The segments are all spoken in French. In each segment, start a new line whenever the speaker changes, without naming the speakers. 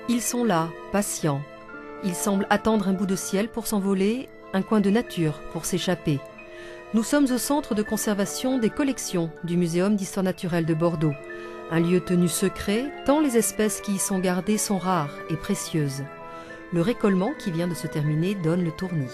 Ils sont là, patients. Ils semblent attendre un bout de ciel pour s'envoler, un coin de nature pour s'échapper. Nous sommes au centre de conservation des collections du Muséum d'histoire naturelle de Bordeaux. Un lieu tenu secret, tant les espèces qui y sont gardées sont rares et précieuses. Le récollement qui vient de se terminer donne le tournis.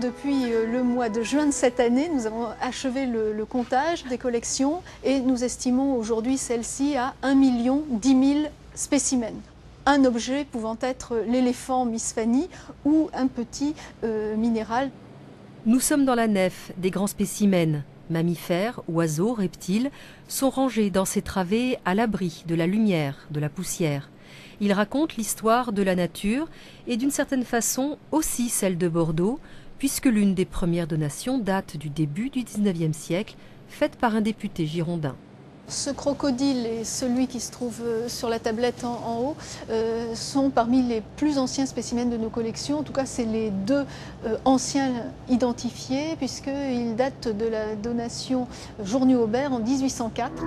Depuis le mois de juin de cette année, nous avons achevé le comptage des collections et nous estimons aujourd'hui celle-ci à 1 010 000 spécimens. Un objet pouvant être l'éléphant Miss Fanny ou un petit minéral.
Nous sommes dans la nef des grands spécimens. Mammifères, oiseaux, reptiles sont rangés dans ces travées à l'abri de la lumière, de la poussière. Ils racontent l'histoire de la nature et d'une certaine façon aussi celle de Bordeaux, puisque l'une des premières donations date du début du XIXe siècle, faite par un député girondin.
Ce crocodile et celui qui se trouve sur la tablette en haut sont parmi les plus anciens spécimens de nos collections. En tout cas, c'est les deux anciens identifiés puisqu'ils datent de la donation Journu-Aubert en 1804.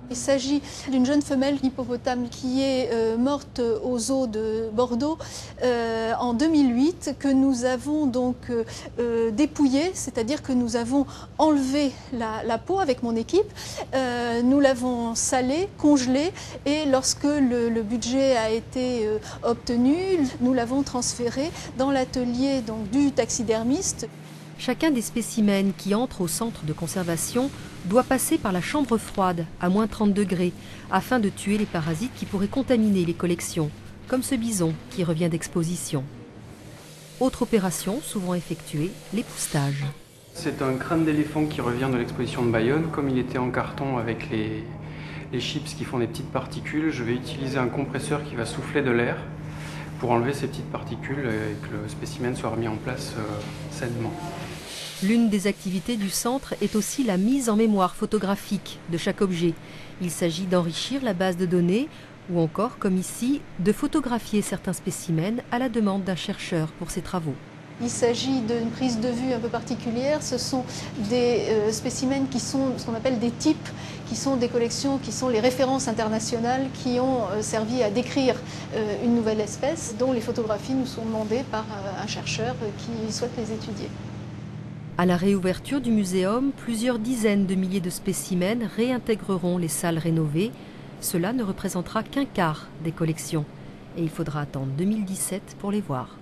Il s'agit d'une jeune femelle hippopotame qui est morte aux eaux de Bordeaux en 2008, que nous avons donc dépouillée, c'est-à-dire que nous avons enlevé la peau avec mon équipe, nous l'avons salée, congelée et lorsque le budget a été obtenu, nous l'avons transférée dans l'atelier du taxidermiste.
Chacun des spécimens qui entrent au centre de conservation doit passer par la chambre froide à moins 30 degrés afin de tuer les parasites qui pourraient contaminer les collections, comme ce bison qui revient d'exposition. Autre opération souvent effectuée, l'époussetage.
C'est un crâne d'éléphant qui revient de l'exposition de Bayonne. Comme il était en carton avec les chips qui font des petites particules, je vais utiliser un compresseur qui va souffler de l'air pour enlever ces petites particules et que le spécimen soit remis en place sainement.
L'une des activités du centre est aussi la mise en mémoire photographique de chaque objet. Il s'agit d'enrichir la base de données ou encore, comme ici, de photographier certains spécimens à la demande d'un chercheur pour ses travaux.
Il s'agit d'une prise de vue un peu particulière. Ce sont des spécimens qui sont ce qu'on appelle des types, qui sont des collections, qui sont les références internationales qui ont servi à décrire une nouvelle espèce, dont les photographies nous sont demandées par un chercheur qui souhaite les étudier.
À la réouverture du muséum, plusieurs dizaines de milliers de spécimens réintégreront les salles rénovées. Cela ne représentera qu'un quart des collections et il faudra attendre 2017 pour les voir.